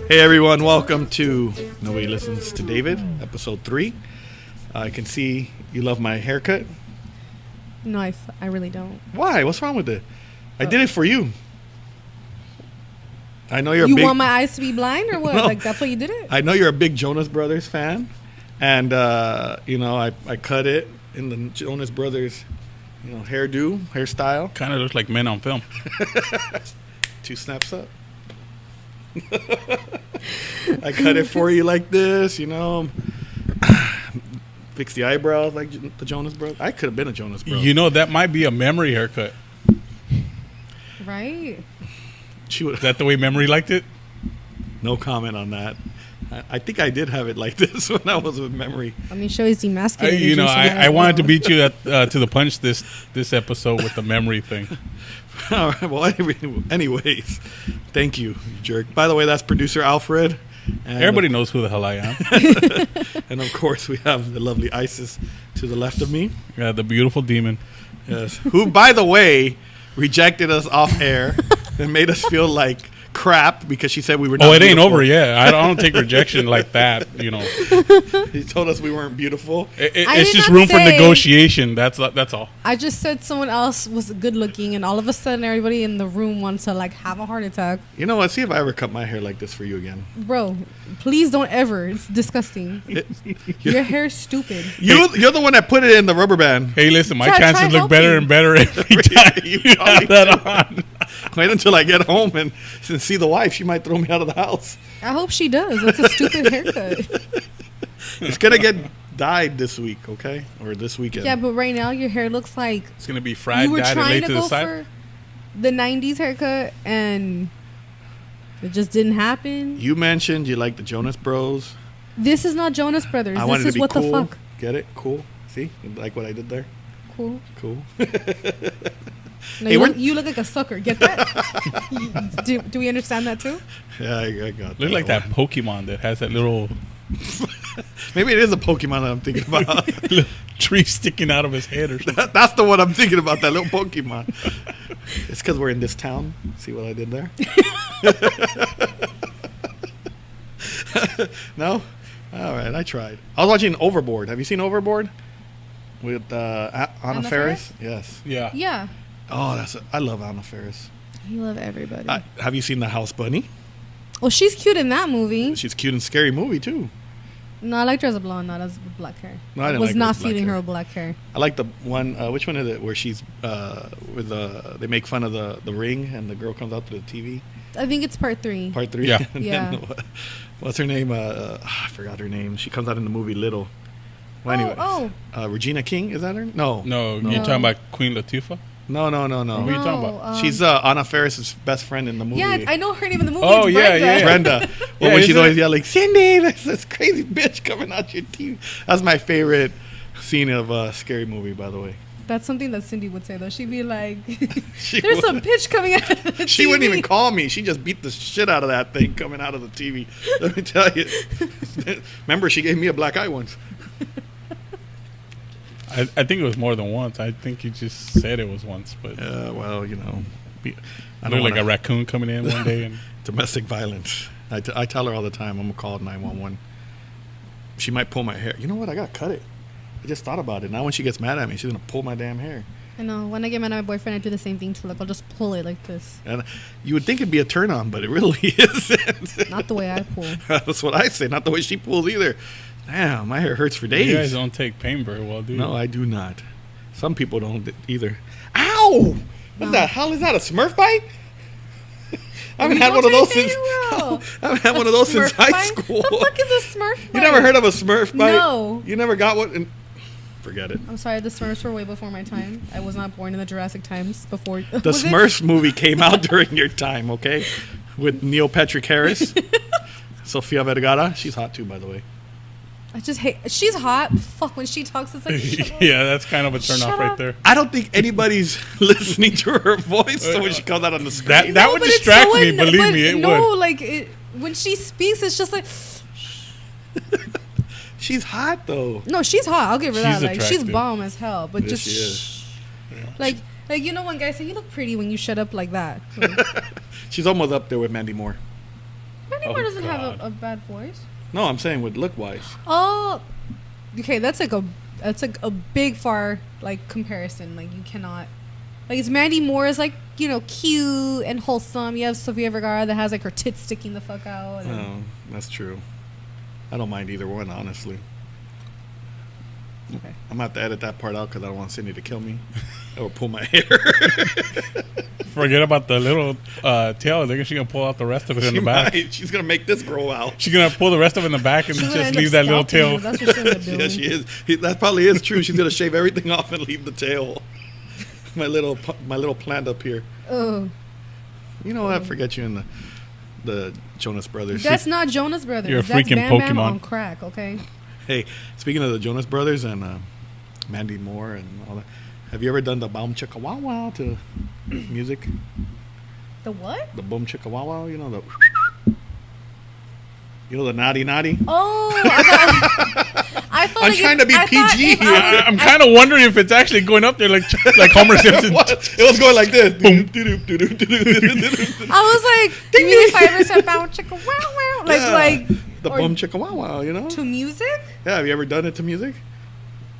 Hey everyone, welcome to Nobody Listens to David, episode 3. I can see you love my haircut. No, I really don't. Why? What's wrong with it? I did it for you. I know you're You a big... want my eyes to be blind or what? No. Like, that's why you did it? I know you're a big Jonas Brothers fan. And, I cut it in the Jonas Brothers, hairstyle. Kind of looks like Men on Film. 2 snaps up. I cut it for you like this, fix the eyebrows like the Jonas Brothers. I could have been a Jonas Brother. You know, that might be a memory haircut. Right? Is that the way Memory liked it? No comment on that. I think I did have it like this when I was with Memory. I mean, show his emasculated. I wanted to beat you to the punch this episode with the Memory thing. All right, well, anyways, thank you, jerk. By the way, that's producer Alfred. And Everybody knows who the hell I am. And, of course, we have the lovely Isis to the left of me. Yeah, the beautiful demon. Yes. Who, by the way, rejected us off air and made us feel like crap because she said we were not it ain't beautiful. over yet. I don't take rejection like that, He told us we weren't beautiful. It's just room for negotiation. That's all. I just said someone else was good looking, and all of a sudden everybody in the room wants to have a heart attack. You know what? See if I ever cut my hair like this for you again. Bro, please don't ever. It's disgusting. Your hair's stupid. You're the one that put it in the rubber band. Hey, listen, my Try chances look better and better every time you have that on. Wait until I get home and see the wife. She might throw me out of the house. I hope she does. That's a stupid haircut. It's going to get dyed this week, okay? Or this weekend. Yeah, but right now your hair looks like It's going to be fried, you were dyed, and trying laid to to the go side. for the 90s haircut and it just didn't happen. You mentioned you like the Jonas Bros. This is not Jonas Brothers. I wanted This is to be what cool. the fuck. Get it? Cool. See? Like what I did there? Cool. Cool. No, Hey, you look like a sucker. Get that? do we understand that too? Yeah, I got Look like that one. Pokemon that has that little Maybe it is a Pokemon that I'm thinking about. little tree sticking out of his head or something. That's the one I'm thinking about, that little Pokemon. It's because we're in this town. See what I did there? No? All right, I tried. I was watching Overboard. Have you seen Overboard? With Anna Anna Faris? Yes. Yeah. Yeah. Oh, I love Anna Faris. You love everybody. Have you seen The House Bunny? Well, she's cute in that movie. She's cute in Scary Movie, too. No, I liked her as a blonde, not as black hair. No, I didn't was like her not with black feeding hair. her with black hair. I like the one, which one is it, where she's with they make fun of the ring and the girl comes out to the TV? I think it's part 3. Part 3? Yeah. And Yeah. then, what's her name? I forgot her name. She comes out in the movie Little. Well, anyways. Regina King, is that her? No. No, No. you're talking about Queen Latifah? No. What are you talking about? She's Anna Faris's best friend in the movie. Yeah, I know her name in the movie. Oh, It's yeah, Brenda. yeah. Brenda. Well, Yeah, when she's isn't always it? yelling, Cindy, there's this crazy bitch coming out your TV. That's my favorite scene of Scary Movie, by the way. That's something that Cindy would say, though. She'd be like, She there's would- some pitch coming out of the She TV. wouldn't even call me. She just beat the shit out of that thing coming out of the TV. Let me tell you. Remember, she gave me a black eye once. I think it was more than once. I think you just said it was once, but Well, I looked don't like wanna- a raccoon coming in one day. And domestic violence. I tell her all the time, I'm going to call 911. She might pull my hair. You know what? I got to cut it. I just thought about it. Now when she gets mad at me, she's going to pull my damn hair. I know. When I get mad at my boyfriend, I do the same thing too. Like, I'll just pull it like this. And you would think it'd be a turn on, but it really isn't. Not the way I pull. That's what I say. Not the way she pulls either. Damn, my hair hurts for days. you guys don't take pain very well, do you? No, I do not. Some people don't either. Ow! What's that? How is that? A Smurf bite? I haven't had one of those since. I haven't had one of those since high school. The fuck is a Smurf bite? You never heard of a Smurf bite? No. You never got one? Forget it. I'm sorry, the Smurfs were way before my time. I was not born in the Jurassic times before. The Smurfs movie came out during your time, okay? With Neil Patrick Harris. Sofia Vergara. She's hot too, by the way. I just hate. She's hot. Fuck, when she talks, it's like. Shut up. Yeah, that's kind of a turn Shut off right up. there. I don't think anybody's listening to her voice so when she comes out on the screen. That would but it's distract so me, believe me, it no, would. like when she speaks, it's just like. She's hot though. No, she's hot. I'll give her She's that. Like she's attractive. bomb as hell, but Yes, just she is. like Like, you know when guys say, you look pretty when you shut up like that. Like, She's almost up there with Mandy Moore. Mandy Oh, Moore doesn't have God. a bad voice. No, I'm saying with look wise. Oh, okay. That's like a big far like comparison. Like you cannot. Like it's Mandy Moore is like, you know, cute and wholesome. You have Sofia Vergara that has like her tits sticking the fuck out. And Oh, that's true. I don't mind either one, honestly. Okay. I'm gonna have to edit that part out because I don't want Cindy to kill me or pull my hair. Forget about the little tail. They're she's gonna pull out the rest of it in She the back. might. She's gonna make this grow out. She's gonna pull the rest of it in the back and She's gonna just end up leave that little scalping you. tail. That's what she's gonna do. Yeah, she is. That probably is true. She's gonna shave everything off and leave the tail. my little plant up here. Oh, You know what? Forget you and the Jonas Brothers. that's not Jonas Brothers. You're a That's freaking Bam Bam Pokemon. on crack. Okay. Hey, speaking of the Jonas Brothers and Mandy Moore and all that, have you ever done the Boom Chicka Wow Wow to music? The what? The Boom Chicka Wow Wow, you know the naughty naughty. Oh, I thought I'm like trying to be I thought PG if here. I- I'm kind of wondering if it's actually going up there like Homer Simpson. What? It was going like this. Boom. I was like, you mean if I ever said bow chicka wow wow, like the or Boom Chicka Wow Wow, you know? to music? Yeah, have you ever done it to music?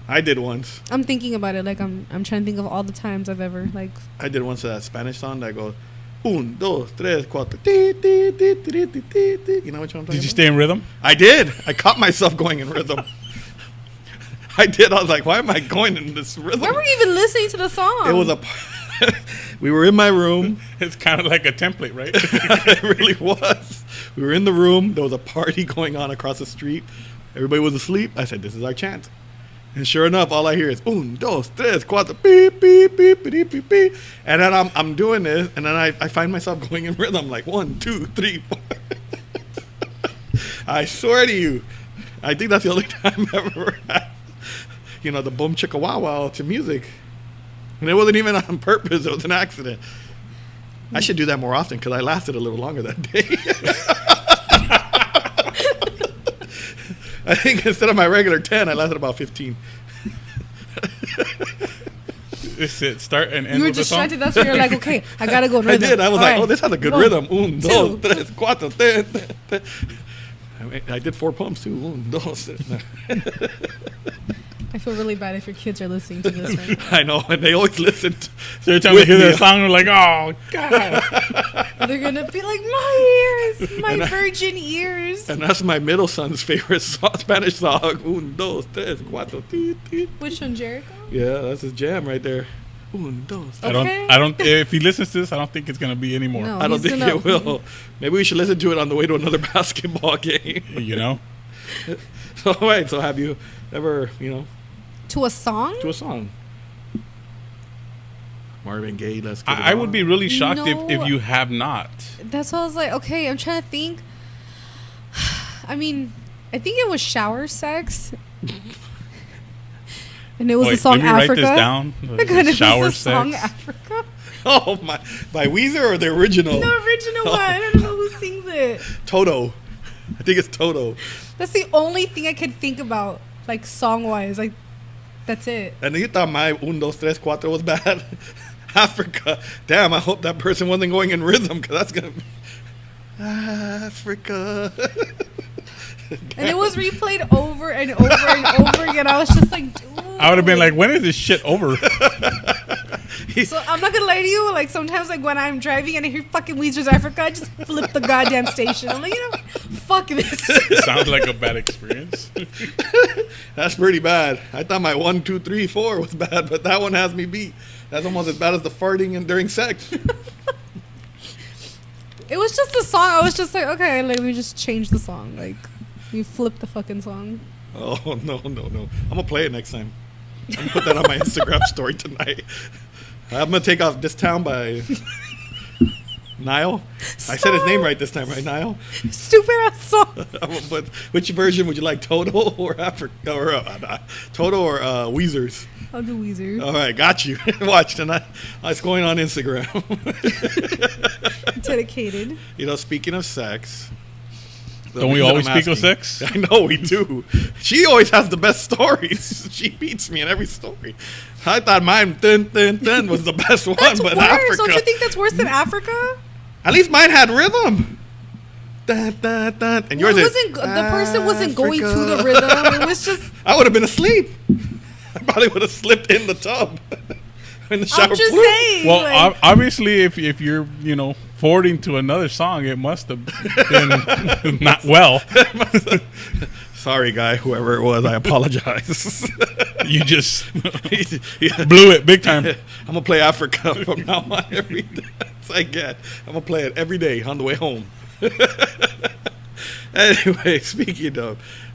I did once. I'm thinking about it. Like I'm trying to think of all the times I've ever like. I did once that Spanish song that goes, un, dos, tres, cuatro, ti, ti, ti, ti, ti, ti, ti. You know what I'm talking Did you about? stay in rhythm? I did. I caught myself going in rhythm. I did. I was like, why am I going in this rhythm? Why were you even listening to the song? It was we were in my room. It's kind of like a template, right? It really was. We were in the room. There was a party going on across the street. Everybody was asleep. I said, this is our chance. And sure enough, all I hear is un, dos, tres, cuatro, beep, beep, beep, beep, beep, beep. And then I'm doing this, and then I find myself going in rhythm like 1, 2, 3, 4. I swear to you, I think that's the only time I ever had, the boom chicka wow wow to music. And it wasn't even on purpose, it was an accident. I should do that more often because I lasted a little longer that day. I think instead of my regular 10, I lasted about 15. It's it. Start and end You were with the song. distracted. That's why you're like, okay, I gotta go. in I rhythm. did. I was All like, right. oh, this has a good 1, rhythm. Un, dos, 2. tres, cuatro, ten. I did 4 pumps too. Un, dos. I feel really bad if your kids are listening to this right now. I know, and they always listened. So every time they hear that song, they're like, oh, God. They're gonna be like, my ears, my And virgin ears. And that's my middle son's favorite Spanish song. Un, dos, tres, cuatro, ti, ti. Which one, Jericho? Yeah, that's his jam right there. Un, dos. Okay. I don't. If he listens to this, I don't think it's gonna be anymore. No. I don't he's think gonna- it will. Maybe we should listen to it on the way to another basketball game. You know. So, wait, so have you ever, To a song? to a song? Marvin Gaye, let's get it I would on. be really shocked No. if you have not. That's why I was like, okay, I'm trying to think. I mean, I think it was Shower Sex. And it was the Wait, song let me Africa. write this down. Oh my God, it Shower was the song sex. Africa. Oh my! By Weezer or the original? The original one. I don't know who sings it. Toto. I think it's Toto. That's the only thing I could think about, like song wise. Like, that's it. And you thought my un, dos, tres, cuatro was bad? Africa. Damn, I hope that person wasn't going in rhythm because that's going to be... Africa. And it was replayed over and over and over again. I was just like, dude. I would have been like, when is this shit over? So I'm not gonna lie to you. Like sometimes, like when I'm driving and I hear fucking Weezer's Africa, I just flip the goddamn station. I'm like, fuck this. Sounds like a bad experience. That's pretty bad. I thought my 1, 2, 3, 4 was bad, but that one has me beat. That's almost as bad as the farting and during sex. It was just the song. I was just like, okay, like we just changed the song. Like we flipped the fucking song. Oh, no. I'm going to play it next time. I'm going to put that on my Instagram story tonight. I'm going to take off This Town by Nile. I said his name right this time, right, Nile? Stupid ass song. But which version would you like, Toto or Africa? Or Toto or Weezer's? I'll do Weezer. All right, got you. Watch tonight. It's going on Instagram. Dedicated. Speaking of sex, Don't we always speak of sex? I know we do. She always has the best stories. She beats me in every story. I thought mine was the best one, That's but worse. Africa. Don't you think that's worse than Africa? At least mine had rhythm. Dun, dun, dun. And yours Well, it is wasn't, the person wasn't going to the Africa. rhythm. It was just. I would have been asleep. I probably would have slipped in the tub. In the shower. I'm just Bloop. saying. Well, like, obviously, if you're forwarding to another song, it must have been not well. Sorry, guy, whoever it was, I apologize. You just Yeah. blew it big time. I'm gonna play Africa from now on every day. That's I get. I'm gonna play it every day on the way home. Anyway, speaking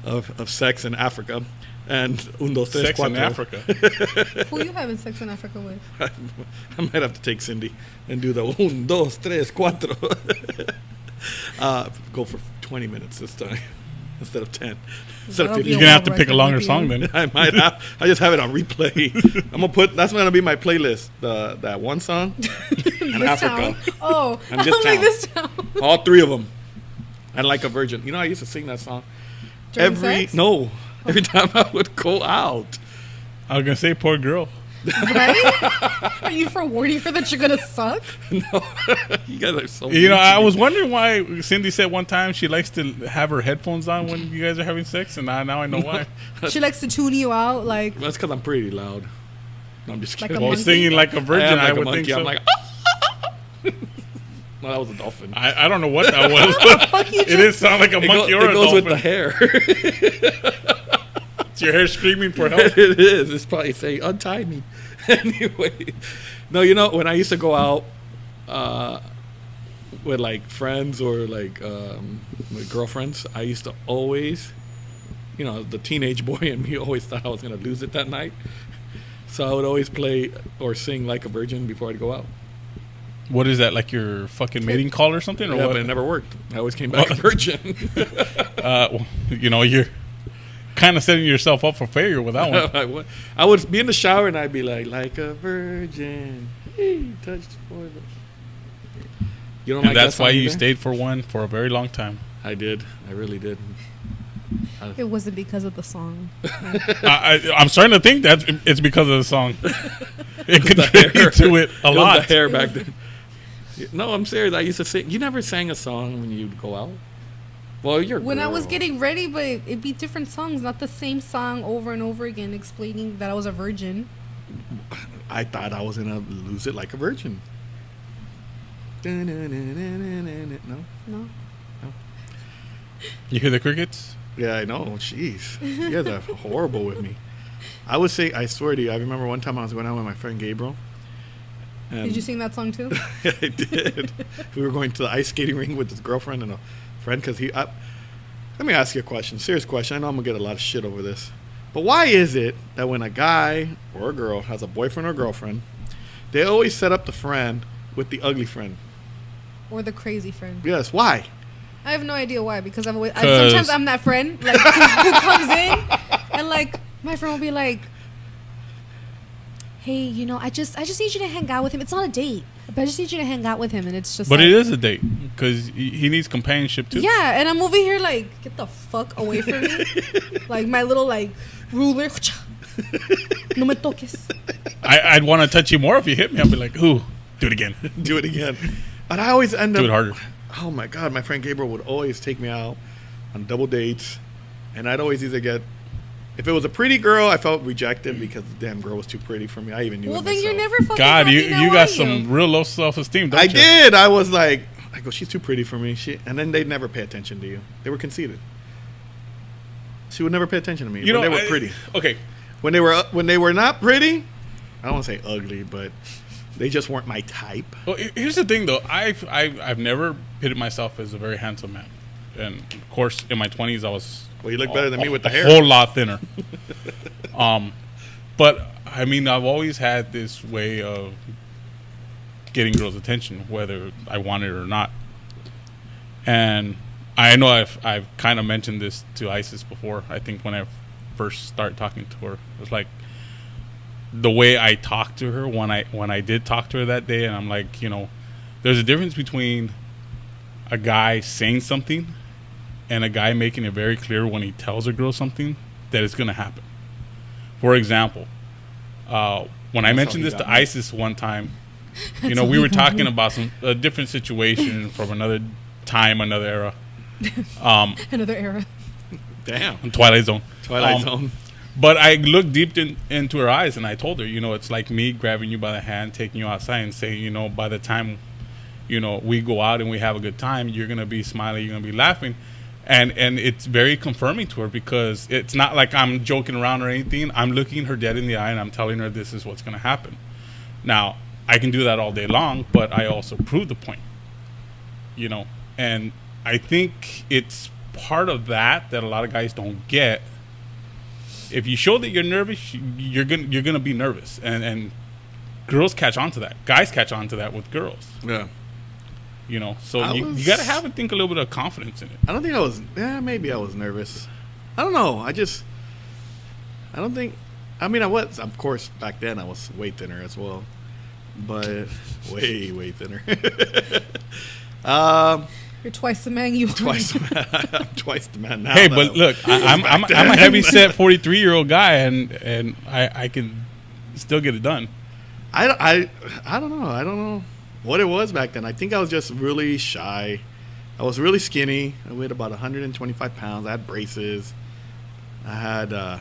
of sex in Africa and un, dos, tres, Sex in cuatro. Africa. who you having sex in Africa with? I might have to take Cindy and do the un, dos, tres, cuatro. Go for 20 minutes this time instead of 10. Instead of That'll be 15. You're a gonna have to wild pick a record longer with song you. then. I might have. I just have it on replay. I'm gonna put. That's gonna be my playlist. That one song and This Africa. town. Oh, And I'm this like town. this town. All three of them. And Like a Virgin. You know, I used to sing that song During sex? every time I would go out. I was gonna say, poor girl. Right? Are you forewarning her that you're gonna suck? No, you guys are so. You know, mean to I me. was wondering why Cindy said one time she likes to have her headphones on when you guys are having sex, and now I know why. She likes to tune you out, like That's because I'm pretty loud. No, I'm just Like kidding. a Well, monkey? singing like a I virgin, am I, like a would monkey. think so. I'm like. No, that was a dolphin. I don't know what that was. fuck you It didn't sound like a monkey or it a goes dolphin. with the hair. It's your hair screaming for help. It is. It's probably saying, untie me. Anyway. No, you know, when I used to go out with like friends or like with girlfriends, I used to always, the teenage boy in me always thought I was going to lose it that night. So I would always play or sing Like a Virgin before I'd go out. What is that, like your fucking mating call or something? Or Yeah, what? but it never worked. I always came back a virgin. You're kind of setting yourself up for failure with that one. I would be in the shower and I'd be like a virgin. Hey, touched for the. You don't And like that's that why song you either? stayed for one for a very long time. I did. I really did. it wasn't because of the song. I'm starting to think that it's because of the song. It hair. contributed to it a It was lot. the hair back then. No, I'm serious. I used to sing. You never sang a song when you'd go out? Well, you're a When I was girl. getting ready, but it'd be different songs, not the same song over and over again, explaining that I was a virgin. I thought I was going to lose it like a virgin. No? No. You hear the crickets? Yeah, I know. Jeez. You guys are horrible with me. I would say, I swear to you, I remember one time I was going out with my friend Gabriel. And Did you sing that song too? I did. We were going to the ice skating rink with his girlfriend and a friend because let me ask you a question, serious question. I know I'm going to get a lot of shit over this. But why is it that when a guy or a girl has a boyfriend or girlfriend, they always set up the friend with the ugly friend? Or the crazy friend? Yes, why? I have no idea why, because sometimes 'Cause- I'm that friend like who comes in and like my friend will be like, hey, I just need you to hang out with him. It's not a date, but I just need you to hang out with him, and it's just But like, it is a date because he needs companionship too. yeah, and I'm over here like, get the fuck away from me. Like my little like ruler. No me toques. I'd want to touch you more if you hit me. I'd be like, ooh, do it again. Do it again. And I always end Do up. it harder. Oh my God, my friend Gabriel would always take me out on double dates. And I'd always either get. If it was a pretty girl, I felt rejected because the damn girl was too pretty for me. I even knew Well, it then you're myself. never fucking God, happy you now, got are some you? real low self-esteem, don't I you? did. I was like, I go, she's too pretty for me. And then they'd never pay attention to you. They were conceited. She would never pay attention to me You when know, they were pretty. Okay, When they were not pretty, I don't want to say ugly, but they just weren't my type. well, here's the thing though. I've never pitted myself as a very handsome man, and of course, in my 20s, I was. Well, you look better than me with the a hair. whole lot thinner. But I mean, I've always had this way of getting girls' attention, whether I want it or not. And I know I've kind of mentioned this to Isis before. I think when I first started talking to her, it was like the way I talked to her when I did talk to her that day, and I'm like, there's a difference between a guy saying something and a guy making it very clear when he tells a girl something that it's going to happen. For example, when I mentioned this to Isis one time, you know, we were talking about a different situation from another time, another era. Another era. Damn. Twilight Zone. Twilight Zone. But I looked deep into her eyes and I told her, you know, it's like me grabbing you by the hand, taking you outside and saying, you know, by the time, you know, we go out and we have a good time, you're going to be smiling, you're going to be laughing. And it's very confirming to her because it's not like I'm joking around or anything. I'm looking her dead in the eye and I'm telling her this is what's going to happen. Now, I can do that all day long, but I also prove the point, you know. And I think it's part of that a lot of guys don't get. If you show that you're nervous, you're gonna be nervous, and girls catch on to that. Guys catch on to that with girls. Yeah. You know, so you got to have, I think, a little bit of confidence in it. I don't think I was. Yeah, maybe I was nervous. I don't know. I don't think. I mean, I was. Of course, back then I was way thinner as well, but way thinner. You're twice the man you were. I'm twice the man now. Hey, but look, I'm a heavy set 43-year-old guy, and I can still get it done. I don't know. I don't know what it was back then. I think I was just really shy. I was really skinny. I weighed about 125 pounds. I had braces. I had, I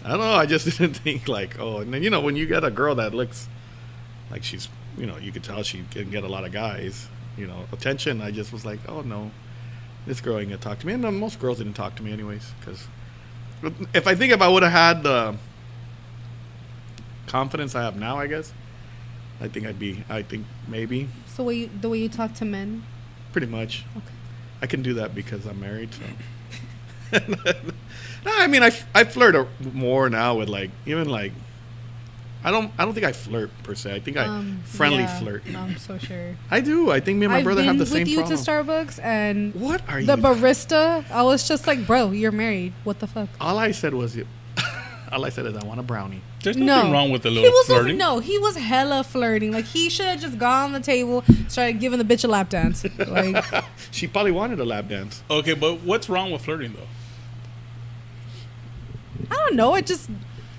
don't know. I just didn't think like, oh, and then, you know, when you get a girl that looks like she's, you know, you could tell she can get a lot of guys, you know, attention. I just was like, oh no, this girl ain't gonna talk to me. And most girls didn't talk to me anyways. Because if I think if I would have had the confidence I have now, I guess, I think maybe. So the way you talk to men? Pretty much. Okay. I can do that because I'm married. So. No, I mean, I flirt more now with like, even like, I don't think I flirt per se. I think I friendly flirt. No, I'm so sure. I do. I think me and my brother have the same problem. I've been with you to Starbucks and what are you? The barista, I was just like, bro, you're married. What the fuck? All I said was, all I said is I want a brownie. There's nothing wrong with the little flirting. He was hella flirting. Like, he should have just gone on the table, started giving the bitch a lap dance. Like, she probably wanted a lap dance. Okay, but what's wrong with flirting though? I don't know. It just.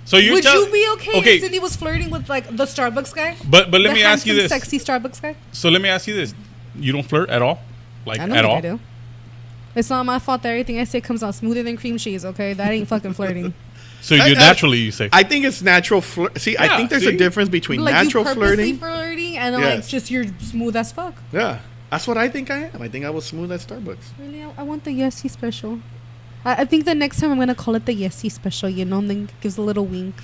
So you would you be okay if Cindy was flirting with like the Starbucks guy? But let me ask you this: sexy Starbucks guy. So let me ask you this: you don't flirt at all, like I don't at think all? I do. It's not my fault that everything I say comes out smoother than cream cheese. Okay, that ain't fucking flirting. So you naturally, you say? I think it's natural flirt. See, I think there's a difference between like natural you flirting and then like just you're smooth as fuck. Yeah, that's what I think I am. I think I was smooth at Starbucks. Really, I want the Yesy special. I think the next time I'm gonna call it the Yesy special. You know, and then gives a little wink.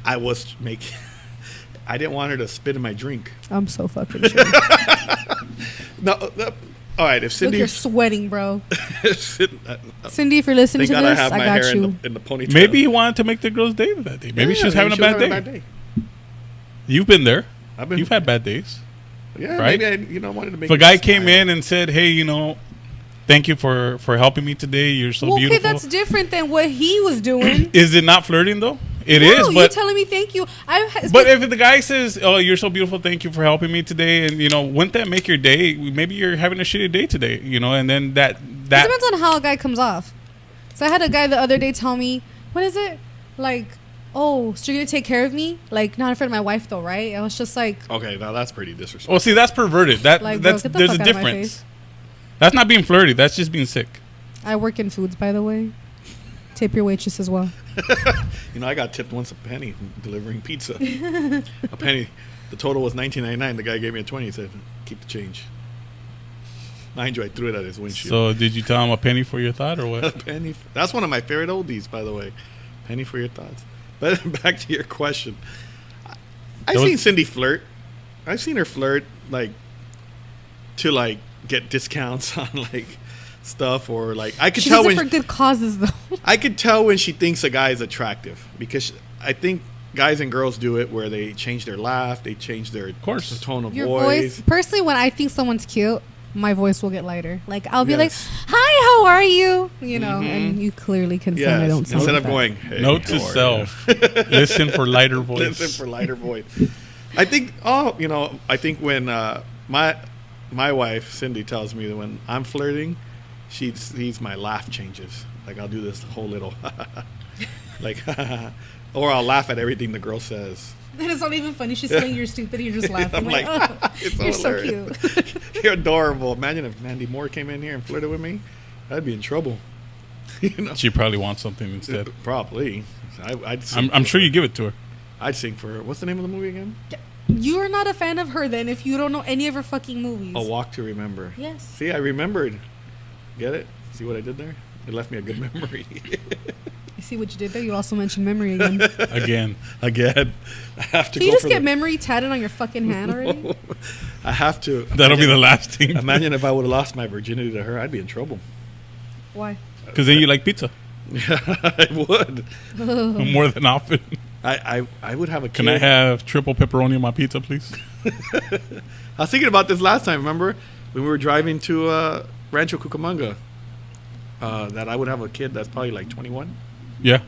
I was making. I didn't want her to spit in my drink. I'm so fucking sure. No, all right. If Cindy, look, you're sweating, bro. Cindy, Cindy, if you're listening to this, I got hair you. In the ponytail. Maybe he wanted to make the girl's day that day. Maybe she was having a bad day. You've been there. You've had bad days. Yeah, right? Maybe I wanted to make. If a guy came in and said, "Hey, you know, thank you for helping me today. You're so beautiful." Okay, that's different than what he was doing. Is it not flirting though? It no, is. But you're telling me thank you. But if the guy says, "Oh, you're so beautiful. Thank you for helping me today," and you know, wouldn't that make your day? Maybe you're having a shitty day today, you know, and then that it depends on how a guy comes off. So I had a guy the other day tell me, "What is it like? Oh, so you're gonna take care of me? Like not in front of my wife though, right?" I was just like, "Okay, now that's pretty disrespectful." Oh, see, that's perverted. That's there's a difference. That's not being flirty. That's just being sick. I work in foods, by the way. Tip your waitress as well. You know, I got tipped once a penny delivering pizza. A penny. The total was $19.99. The guy gave me a 20. He said, "Keep the change." Mind you, I threw it at his windshield. So did you tell him a penny for your thought or what? A penny. That's one of my favorite oldies, by the way. Penny for your thoughts. But back to your question. I've seen Cindy flirt. I've seen her flirt like to like get discounts on like stuff, or like I could tell when for good causes though. I could tell when she thinks a guy is attractive, because I think guys and girls do it where they change their laugh, they change their tone of your voice. Personally, when I think someone's cute, my voice will get lighter. Like I'll be like, "Hi, how are you?" You know, and you clearly can say I don't sound instead like of going, "Hey, note to self, listen for lighter voice. Listen for lighter voice. I think I think when my wife Cindy tells me that when I'm flirting, she sees my laugh changes. Like I'll do this whole little, like, or I'll laugh at everything the girl says. And it's not even funny. She's saying you're stupid and you're just laughing. I'm like, oh, it's you're so hilarious. cute. You're adorable. Imagine if Mandy Moore came in here and flirted with me. I'd be in trouble. You know, She probably wants something instead. probably. I'd sing I'm for sure her. you give it to her. I'd sing for her. What's the name of the movie again? You are not a fan of her then if you don't know any of her fucking movies. A Walk to Remember. Yes. See, I remembered. Get it? See what I did there? It left me a good memory. You see what you did there? You also mentioned memory again. Again. Again, I have to Can you go just for get the, memory tatted on your fucking hand already? I have to. That'll be the last thing. Imagine if I would have lost my virginity to her, I'd be in trouble. Why? Because then you like pizza Yeah, I would. more than often. I would have a kid. Can I have triple pepperoni on my pizza, please? I was thinking about this last time. Remember when we were driving to Rancho Cucamonga? That I would have a kid that's probably like 21. Yeah.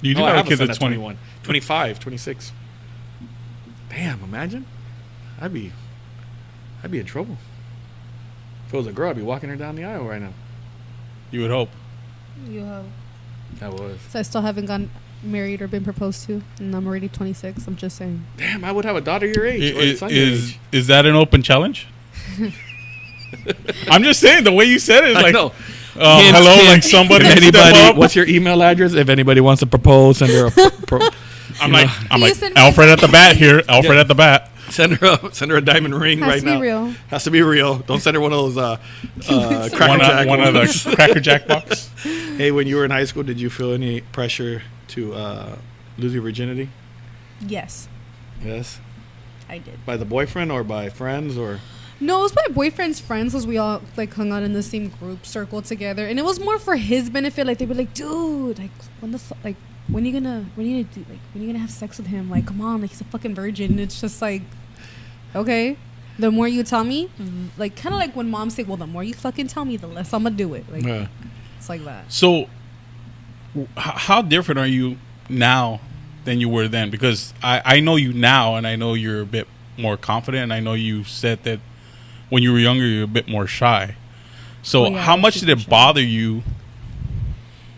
You do No, I have have a kid son that's 21, 25, 26. Damn, imagine. I'd be in trouble. If it was a girl, I'd be walking her down the aisle right now. You would hope. You have. I was. So I still haven't gotten married or been proposed to, and I'm already 26. I'm just saying. Damn, I would have a daughter your age or a son your age. Is that an open challenge? I'm just saying the way you said it is I like, know. hello, like somebody. If step anybody, up. what's your email address? If anybody wants to propose, send her I'm like Can you send me- Alfred at the bat here. Alfred Yeah. at the bat. send her a diamond ring Has right to be now. real. Has to be real. Don't send her one of those Cracker One Jack of ones. the Cracker Jack box. Hey, when you were in high school, did you feel any pressure to lose your virginity? Yes, Yes. I did. By the boyfriend or by friends or? No, it was my boyfriend's friends because we all like hung out in the same group circle together, and it was more for his benefit. Like they were like, "Dude, like when are you gonna have sex with him? Like, come on, like he's a fucking virgin." And it's just like, okay, the more you tell me, like kind of like when moms say, "Well, the more you fucking tell me, the less I'm gonna do it." Like Yeah. it's like that. So, how different are you now than you were then? Because I know you now, and I know you're a bit more confident, and I know you said that when you were younger, you're a bit more shy. So, Oh, yeah, I how was much did super it shy. bother you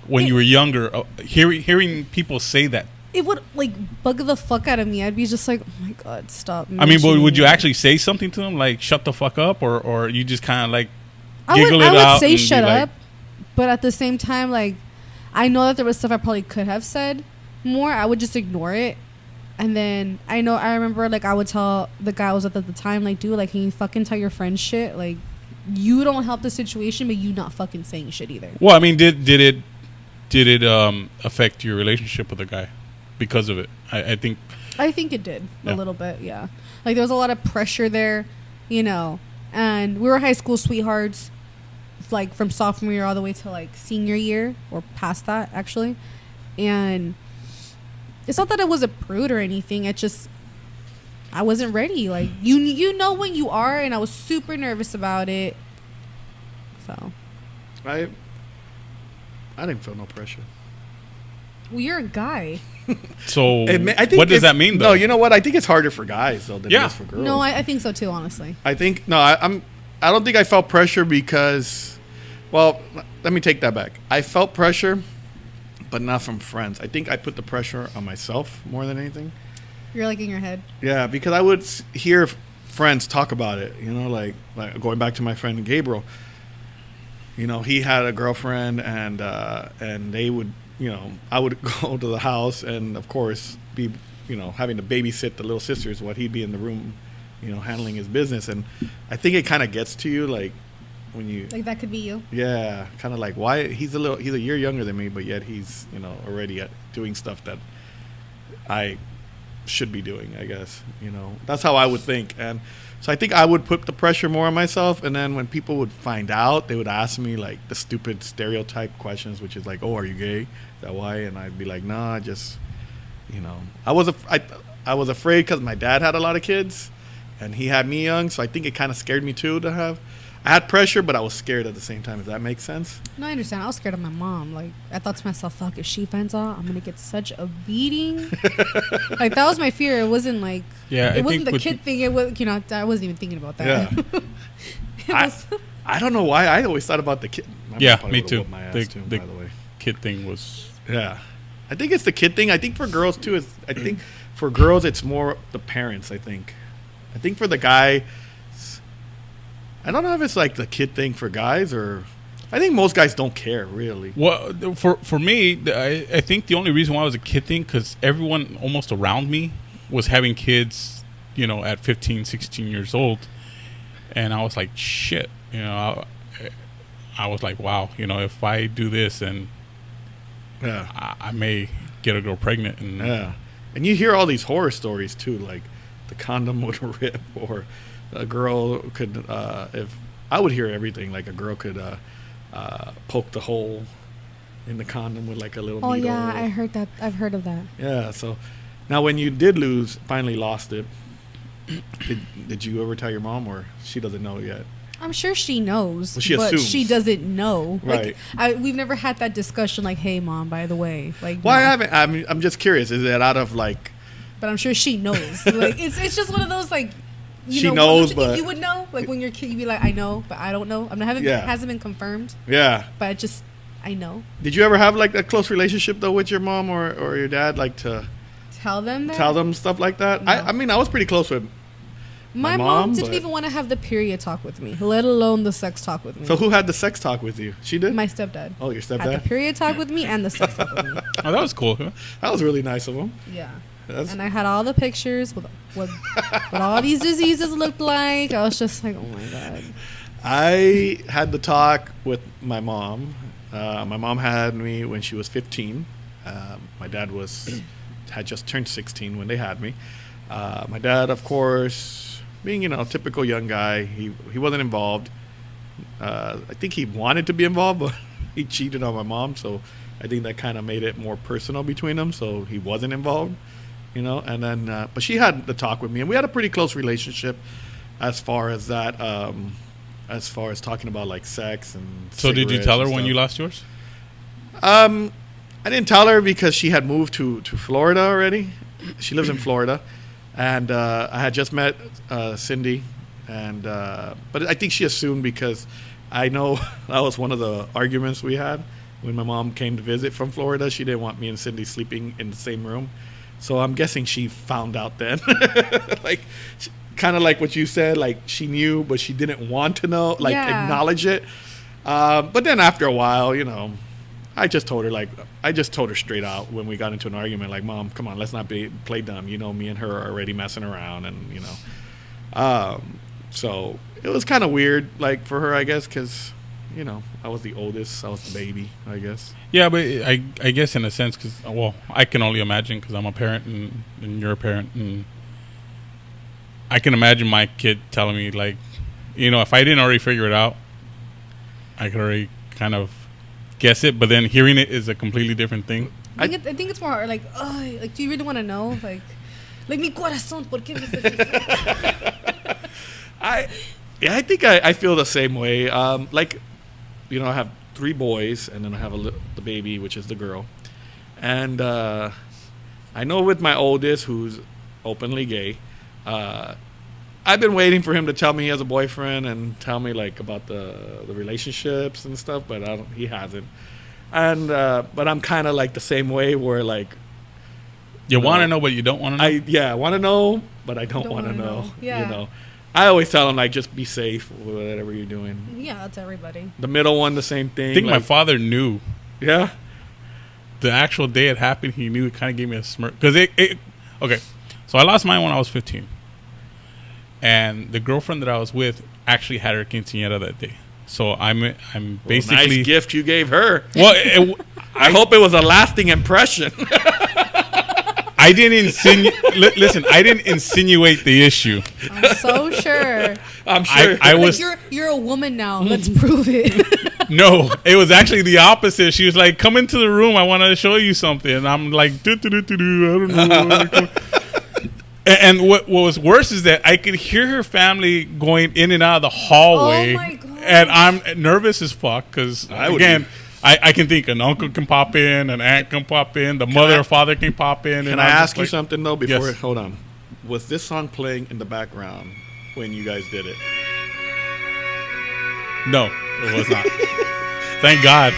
when you were younger, hearing people say that? It would like bug the fuck out of me. I'd be just like, "Oh my god, stop!" I mean, but mentioning would you it." actually say something to them, like "shut the fuck up," or you just kind of like I giggle would it out say and be shut like- up, but at the same time, like, I know that there was stuff I probably could have said more. I would just ignore it. And then I remember, like, I would tell the guy I was with at the time, like, dude, like, can you fucking tell your friends shit? Like, you don't help the situation, but you not fucking saying shit either. Well, I mean, did it affect your relationship with the guy because of it? I think. I think it did Yeah. a little bit, yeah. Like, there was a lot of pressure there, you know, and we were high school sweethearts, like, from sophomore year all the way to, like, senior year, or past that, actually. And it's not that I was a prude or anything. It just, I wasn't ready. Like, you know when you are, and I was super nervous about it. So, I didn't feel no pressure. well, you're a guy. So, I think what does it's- that mean, though? No, you know what? I think it's harder for guys though than Yeah. it is for girls. No, I think so too, honestly. I think no. I don't think I felt pressure because, well, let me take that back. I felt pressure, but not from friends. I think I put the pressure on myself more than anything. You're like in your head. Yeah, because I would hear friends talk about it. You know, like going back to my friend Gabriel. You know, he had a girlfriend, and they would, you know, I would go to the house, and of course, be, you know, having to babysit the little sisters while he'd be in the room, you know, handling his business. And I think it kind of gets to you, like when you, Like, that could be you. yeah, kind of like why he's a year younger than me, but yet he's, you know, already doing stuff that I should be doing, I guess. You know, that's how I would think. And so I think I would put the pressure more on myself, and then when people would find out, they would ask me like the stupid stereotype questions, which is like, oh, are you gay? Is that why? And I'd be like, nah, I just, you know, I was afraid because my dad had a lot of kids and he had me young, so I think it kind of scared me too to have. I had pressure, but I was scared at the same time. If that makes sense. No, I understand. I was scared of my mom. Like, I thought to myself, fuck, if she finds out, I'm going to get such a beating. Like, that was my fear. It wasn't like, Yeah, it I wasn't think the kid thing. It was, you know, I wasn't even thinking about that. Yeah. It was, I don't know why. I always thought about the kid. My mom Yeah, probably me would've too. whooped My ass The- too, the- by the way. Kid thing was. Yeah, I think it's the kid thing. I think for girls too. I think for girls it's more the parents. I think for the guy, I don't know if it's like the kid thing for guys or. I think most guys don't care really. Well, for me, I think the only reason why it was a kid thing because everyone almost around me was having kids, at 15, 16 years old, and I was like, shit, I was like, wow, if I do this, then Yeah, I may get a girl pregnant, and yeah. And you hear all these horror stories too, like the condom would rip, or a girl could. If I would hear everything, like a girl could poke the hole in the condom with like a little. Oh needle. yeah, I heard that. I've heard of that. Yeah. So now, when you did finally lost it, did you ever tell your mom, or she doesn't know yet? I'm sure she knows, Well, she but assumes. she doesn't know. Right. We've never had that discussion. Like, hey, mom, by the way, like. Well, I no. haven't. I'm just curious. Is it out of like? But I'm sure she knows. Like, it's just one of those like. She knows, but- you would know. Like when you're a kid, you'd be like, I know, but I don't know. Yeah. Hasn't been confirmed, Yeah. but I know. Did you ever have like a close relationship though with your mom or your dad, like to Tell them that. tell them stuff like that? No. I mean, I was pretty close with. My my mom mom, didn't but- even want to have the period talk with me, let alone the sex talk with me. So who had the sex talk with you? She did. My stepdad. Oh, your Had the stepdad. period talk with me and the sex talk with me. oh, that was cool. Huh? That was really nice of him. Yeah. That's, And I had all the pictures with what all these diseases looked like. I was just like, oh my god. I had the talk with my mom. My mom had me when she was 15. My dad had just turned 16 when they had me. My dad, of course, being typical young guy, he wasn't involved. I think he wanted to be involved, but he cheated on my mom, so I think that kind of made it more personal between them. So he wasn't involved, And then, but she had the talk with me, and we had a pretty close relationship as far as that. As far as talking about like sex and. So did you cigarettes tell her and when you stuff. lost yours? I didn't tell her because she had moved to Florida already. She lives in Florida, and I had just met Cindy, and but I think she assumed because I know that was one of the arguments we had when my mom came to visit from Florida. She didn't want me and Cindy sleeping in the same room, so I'm guessing she found out then, like. Kind of like what you said, like she knew, but she didn't want to know, like Yeah. acknowledge it. But then after a while, I just told her straight out when we got into an argument, like, Mom, come on, let's not play dumb. Me and her are already messing around, and so it was kind of weird, like for her, I guess, because I was the oldest, I was the baby, I guess. Yeah, but I guess in a sense, because I can only imagine because I'm a parent and you're a parent, and I can imagine my kid telling me like, if I didn't already figure it out, I could already kind of guess it. But then hearing it is a completely different thing. I think it's more like, do you really want to know? Like mi corazón, ¿por qué me estás diciendo? I think I feel the same way. I have 3 boys, and then I have the baby, which is the girl. And I know with my oldest, who's openly gay, I've been waiting for him to tell me he has a boyfriend and tell me like about the relationships and stuff, but he hasn't. And but I'm kind of like the same way where like You want to know, but you don't want to know. I want to know, but I don't want to wanna know. know. Yeah. I always tell him like just be safe with whatever you're doing. Yeah, that's everybody. The middle one, the same thing. I think my like, father knew Yeah. the actual day it happened. He knew. It kind of gave me a smirk because okay. So I lost mine when I was 15. And the girlfriend that I was with actually had her quinceañera that day. So I'm basically nice gift you gave her. Well, I hope it was a lasting impression. I didn't listen. I didn't insinuate the issue. I'm so sure. I'm sure. I Like, was you're a woman now. Let's prove it. no. It was actually the opposite. She was like, "Come into the room. I want to show you something." And I'm like, "Do do do do do." I don't know. And what was worse is that I could hear her family going in and out of the hallway. Oh my God. And I'm nervous as fuck because I would again. be. I can think an uncle can pop in, an aunt can pop in, the mother or father can pop in. Can and I I'm just ask you like- something though? Before Yes. hold on, was this song playing in the background when you guys did it? No, it was not. Thank God.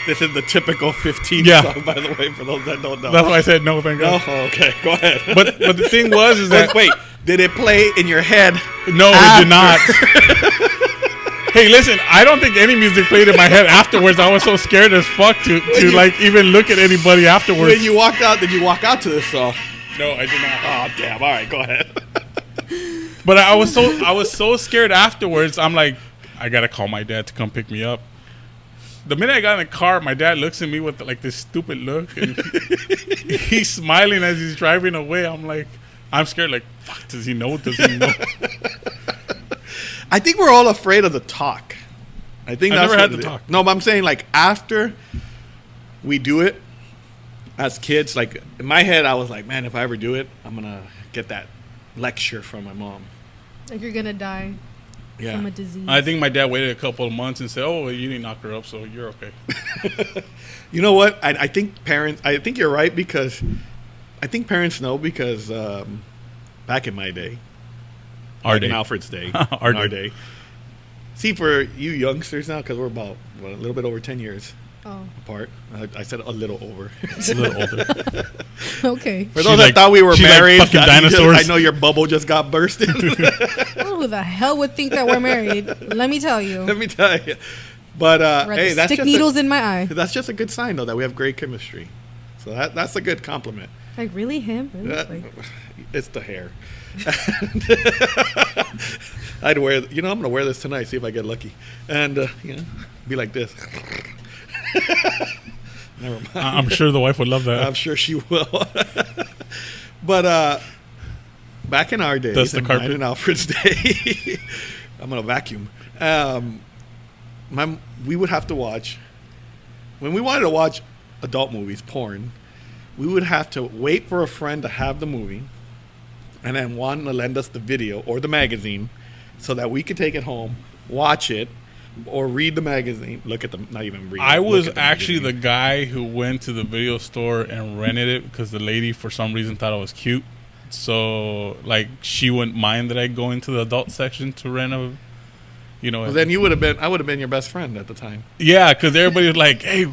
This is the typical 15 Yeah. song, by the way, for those that don't know. That's why I said no, thank No? God. Oh, okay, go ahead. But the thing was is that Wait, did it play in your head? no, it did not. Hey, listen, I don't think any music played in my head afterwards. I was so scared as fuck to like even look at anybody afterwards. When you walked out, did you walk out to this song? No, I did not. Oh, damn. All right, go ahead. But I was so scared afterwards. I'm like, I gotta call my dad to come pick me up. The minute I got in the car, my dad looks at me with like this stupid look, and he's smiling as he's driving away. I'm like, I'm scared. Like, fuck, does he know? Does he know? I think we're all afraid of the talk. I think I that's never had what the it is. talk. No, but I'm saying like after we do it as kids, like in my head, I was like, man, if I ever do it, I'm gonna get that lecture from my mom. Like you're gonna die Yeah. from a disease. I think my dad waited a couple of months and said, "Oh, well, you didn't knock her up, so you're okay." You know what? I think parents. I think you're right because I think parents know because back in my day, Our like in day. Alfred's day, Our in our day. day. See, for you youngsters now, because we're about a little bit over 10 years Oh, apart. I said a little over. A little older. okay. For She's those like- that thought we were she's like married, fucking dinosaurs. I know your bubble just got bursted. Who the hell would think that we're married? Let me tell you. Let me tell you. But Rather hey, that's stick just needles in my eye. that's just a good sign though that we have great chemistry. So that's a good compliment. Like really, him? Really? That- Like, it's the hair. I'd wear. You know, I'm gonna wear this tonight. See if I get lucky, and you know, be like this. Never mind. I'm sure the wife would love that. I'm sure she will. But back in our days, Dust the in carpet. mine and Alfred's day, I'm gonna vacuum. We would have to watch when we wanted to watch adult movies, porn. We would have to wait for a friend to have the movie, and then one to lend us the video or the magazine, so that we could take it home, watch it, or read the magazine. Look at the not even read. I it, look was at the actually the magazine. guy who went to the video store and rented it because the lady, for some reason, thought I was cute. So, like, she wouldn't mind that I go into the adult section to rent a, you know. Well, then you would have been. I would have been your best friend at the time. Yeah, because everybody was like, "Hey,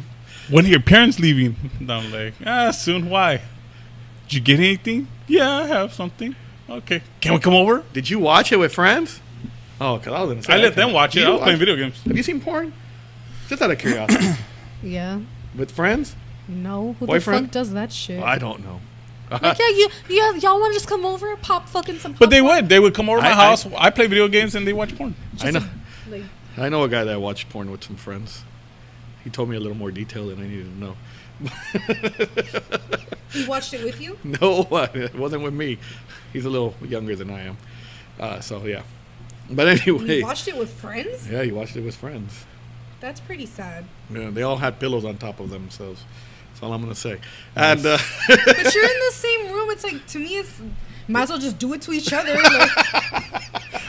when are your parents leaving?" And I'm like, soon. Why? Did you get anything? Yeah, I have something. Okay, can we come over? Did you watch it with friends? Oh, because I was gonna say I let them watch it. I was playing video games. Have you seen porn? Just out of curiosity. yeah. With friends? No. Who the Boyfriend? fuck does that shit? Well, I don't know. Like, y'all want to just come over, pop fucking some. But they popcorn? would. They would come over to my I- house. I play video games and they watch porn. I know. Like, I know a guy that watched porn with some friends. He told me a little more detail than I needed to know. he watched it with you? No, it wasn't with me. He's a little younger than I am. So yeah. But anyway, You watched it with friends? yeah, he watched it with friends. That's pretty sad. Yeah, they all had pillows on top of themselves. That's all I'm gonna say. And But you're in the same room. It's like, to me, it's might as well just do it to each other. Like,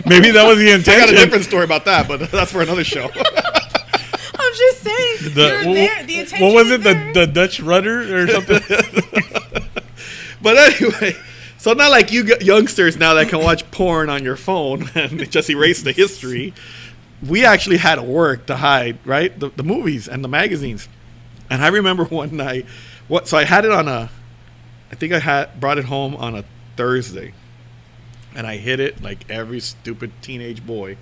Maybe that was the I got a intention. different story about that, but that's for another show. I'm just saying, you're there. The intention what was is it? there. The Dutch rudder or something? But anyway, so not like you youngsters now that can watch porn on your phone and just erase the history. We actually had to work to hide, right? The movies and the magazines. And I remember one night, so I had it on I think I brought it home on a Thursday. And I hid it like every stupid teenage boy,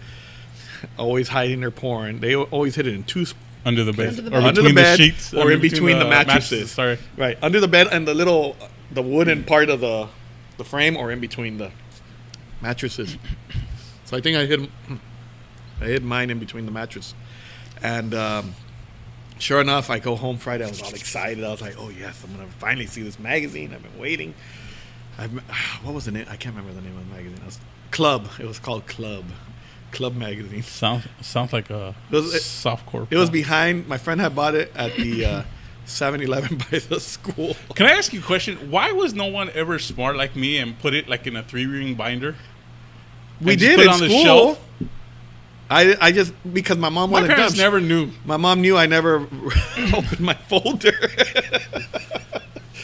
always hiding their porn. They always hid it in two Under the bed. Under the Or bed. Under between the bed, sheets. or in between the mattresses. Sorry. Right, under the bed and the wooden part of the frame, or in between the mattresses. So I think I hid mine in between the mattress, and sure enough, I go home Friday. I was all excited. I was like, "Oh yes, I'm gonna finally see this magazine. I've been waiting." What was the name? I can't remember the name of the magazine. It was Club. It was called Club magazine. Sounds like a was- softcore. It was behind. My friend had bought it at the 7-Eleven by the school. Can I ask you a question? Why was no one ever smart like me and put it like in a 3-ring binder? We And just did put it in on the school. shelf? I just because my mom My wasn't parents dumb. never knew. My mom knew I never opened my folder.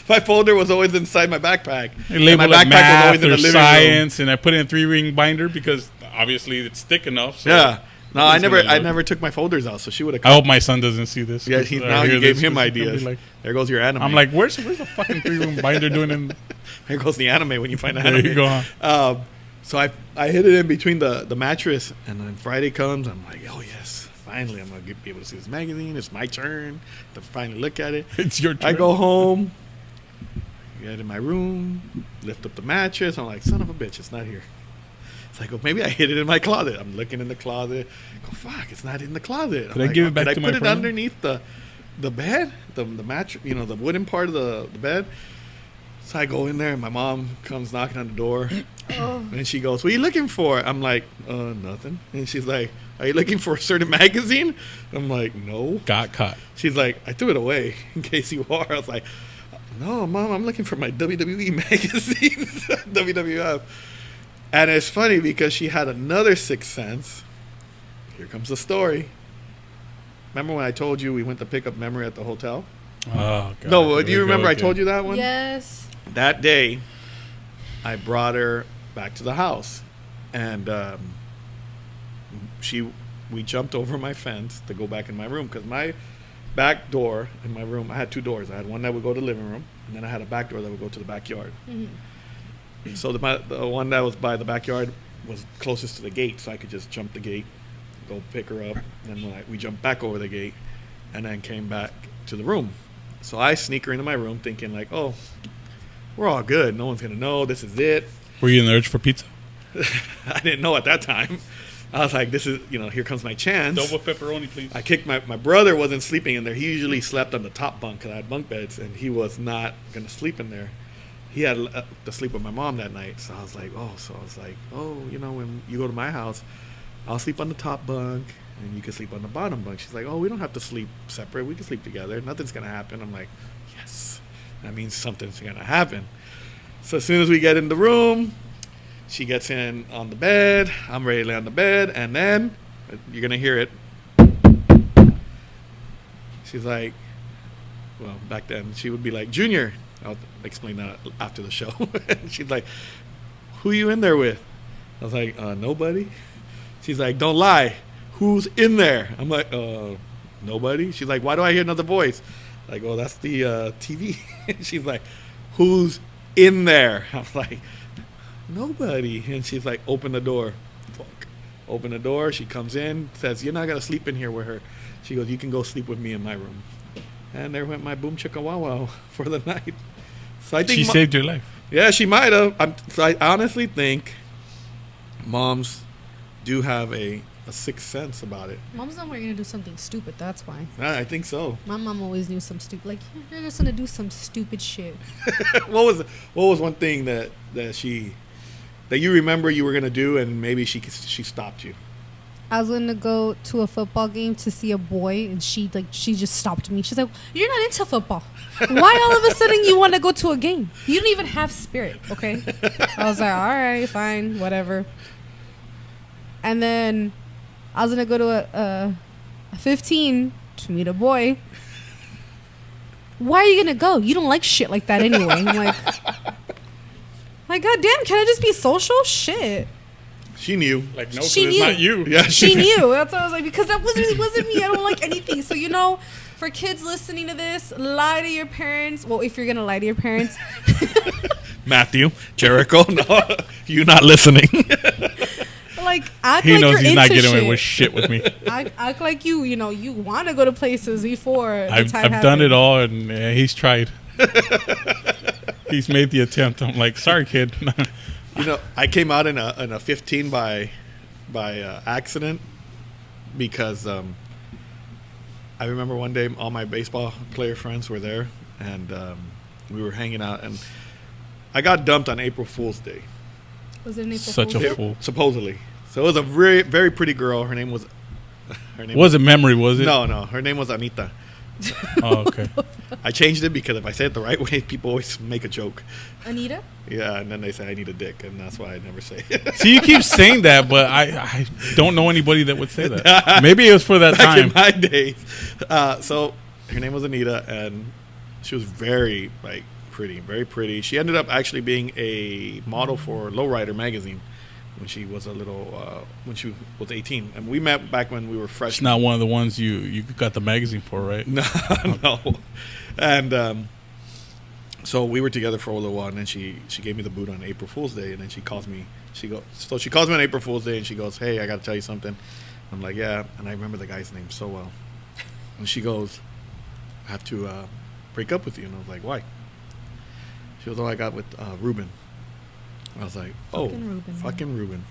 My folder was always inside my backpack. They And labeled my it backpack was math always in or the living room. science, and I put it in a 3-ring binder because obviously it's thick enough. So Yeah, No, I never took my folders out, so she would have. I hope my son doesn't see this. Yeah, now you gave him He's gonna be ideas. like- There goes your anime. I'm like, where's the fucking 3-room binder doing in? There goes the anime when you find There anime. you go. So I hid it in between the mattress, and then Friday comes. I'm like, oh yes, finally I'm gonna be able to see this magazine. It's my turn to finally look at it. It's your turn. I go home, get in my room, lift up the mattress. I'm like, son of a bitch, it's not here. It's like, well, maybe I hid it in my closet. I'm looking in the closet. Go, fuck, it's not in the closet. Did I give it back to my Did I put it friend? underneath the bed, the mattress, the wooden part of the bed? So I go in there, and my mom comes knocking on the door, and she goes, "What are you looking for?" I'm like, nothing. And she's like, "Are you looking for a certain magazine?" I'm like, "No." Got caught. She's like, "I threw it away in case you are." I was like, "No, Mom, I'm looking for my WWE magazines, WWF." And it's funny because she had another sixth sense. Here comes the story. Remember when I told you we went to pick up Memory at the hotel? Oh, God. No, do you remember I told you that one? Yes. That day, I brought her back to the house, and we jumped over my fence to go back in my room because my back door in my room, I had two doors. I had one that would go to the living room, and then I had a back door that would go to the backyard. So the one that was by the backyard was closest to the gate, so I could just jump the gate, go pick her up, and then we jumped back over the gate, and then came back to the room. So I sneak her into my room thinking like, oh, we're all good. No one's going to know. This is it. Were you in the urge for pizza? I didn't know at that time. I was like, this is, here comes my chance. Double pepperoni, please. I kicked my brother wasn't sleeping in there. He usually slept on the top bunk because I had bunk beds, and he was not going to sleep in there. He had to sleep with my mom that night. So I was like, when you go to my house, I'll sleep on the top bunk, and you can sleep on the bottom bunk. She's like, oh, we don't have to sleep separate. We can sleep together. Nothing's going to happen. I'm like, yes. That means something's going to happen. So as soon as we get in the room, she gets in on the bed. I'm ready to lay on the bed. And then, you're going to hear it. She's like, well, back then, she would be like, Junior. I'll explain that after the show. She's like, who you in there with? I was like, nobody. She's like, don't lie. Who's in there? I'm like, nobody. She's like, why do I hear another voice? Like, oh, that's the TV. She's like, who's in there? I'm like, nobody. And she's like, open the door. Fuck. Open the door. She comes in, says, you're not going to sleep in here with her. She goes, you can go sleep with me in my room. And there went my boom chicka wow wow for the night. So I think She saved your life. Yeah, she might have. So I honestly think moms do have a sixth sense about it. Mom's not gonna do something stupid. That's why. I think so. My mom always knew some stupid. Like you're just gonna do some stupid shit. What was one thing that you remember you were gonna do and maybe she stopped you? I was gonna go to a football game to see a boy, and she just stopped me. She's like, "You're not into football. Why all of a sudden you want to go to a game? You don't even have spirit." Okay. I was like, "All right, fine, whatever." And then I was gonna go to a 15 to meet a boy. Why are you gonna go? You don't like shit like that anyway. I'm like, goddamn, can I just be social? Shit. She knew. Like, no, She it's knew. not you. Yeah, She knew. That's what I was like, because that wasn't me. I don't like anything. So, for kids listening to this, lie to your parents. Well, if you're going to lie to your parents. Matthew, Jericho, no, you not listening. Like, act He like knows you're he's not into getting away shit. with shit with me. Act like you want to go to places before the I've time done it happens. all, and he's tried. He's made the attempt. I'm like, sorry, kid. I came out in a 15 by accident because I remember one day all my baseball player friends were there, and we were hanging out, and I got dumped on April Fool's Day. Was it an April Such Fool's a Day? fool. Supposedly. So it was a very, very pretty girl. Her name was... Was it memory, was it? No. Her name was Anita. Oh, okay. I changed it because if I say it the right way, people always make a joke. Anita? Yeah, and then they say I need a dick, and that's why I never say it. See, you keep saying that, but I don't know anybody that would say that. Maybe it was for that Back in time. my days. So her name was Anita, and she was very, pretty, very pretty. She ended up actually being a model for Lowrider magazine when she was a little when she was 18, and we met back when we were It's freshmen. not one of the ones you got the magazine for, right? No, no. And so we were together for a little while, and then she gave me the boot on April Fool's Day, and then she calls me. She calls me on April Fool's Day, and she goes, "Hey, I got to tell you something." I'm like, "Yeah," and I remember the guy's name so well. And she goes, "I have to break up with you," and I was like, "Why?" She goes, "Oh, I got with Ruben." I was like, "Oh, Fucking Ruben, fucking Ruben."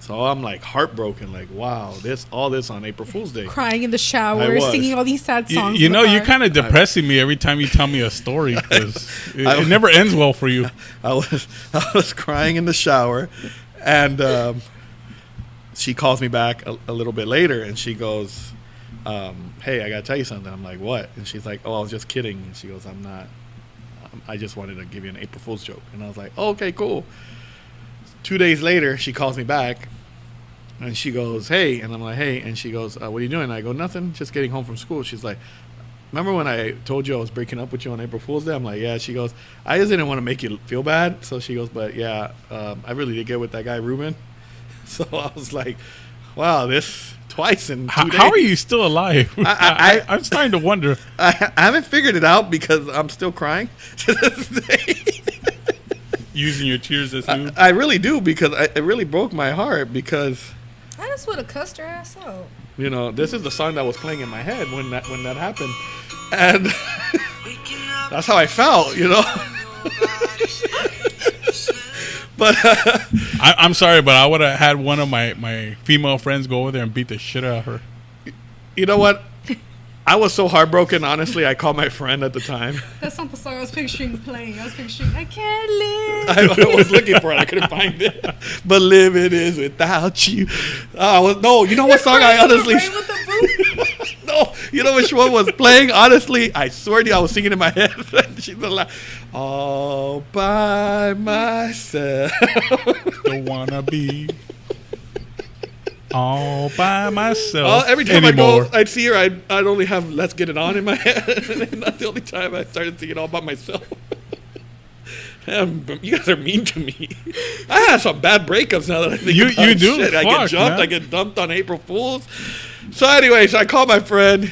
So I'm like heartbroken, like, wow, all this on April Fool's Day. Crying in the I shower, was. singing all these sad songs. You in the know, you're car. kind of depressing me every time you tell me a story because I- it never ends well for you. I was crying in the shower, and she calls me back a little bit later, and she goes, "Hey, I gotta tell you something." I'm like, "What?" And she's like, "Oh, I was just kidding." And she goes, "I'm not. I just wanted to give you an April Fool's joke." And I was like, oh, "Okay, cool." 2 days later, she calls me back, and she goes, "Hey," and I'm like, "Hey," and she goes, "What are you doing?" And I go, "Nothing, just getting home from school." She's like, "Remember when I told you I was breaking up with you on April Fool's Day?" I'm like, "Yeah." She goes, "I just didn't want to make you feel bad." So she goes, "But yeah, I really did get with that guy, Ruben." So I was like, wow, this twice in 2 days. How are you still alive? I- I'm starting to wonder. I haven't figured it out because I'm still crying to this day. Using your tears as food. I really do, because it really broke my heart, because, I just would have cussed her ass out. you know, this is the song that was playing in my head when that happened. And that's how I felt, you know. But I'm sorry, but I would have had one of my female friends go over there and beat the shit out of her. you know what? I was so heartbroken, honestly. I called my friend at the time. That's not the song I was picturing playing. I was picturing, I can't live. I was looking for it. I couldn't find it. But living is without you. No, you know what song I honestly... Right with the boot. No, you know which one was playing? Honestly, I swear to you, I was singing in my head. She's all by myself. Don't wanna be all by myself Every time anymore. I go, I'd see her, I'd only have "Let's Get It On" in my head. And that's the only time I started singing all by myself. You guys are mean to me. I had some bad breakups now that I think You- about you do? shit. I Fuck, get jumped. man. I get dumped on April Fools. So anyways, I call my friend.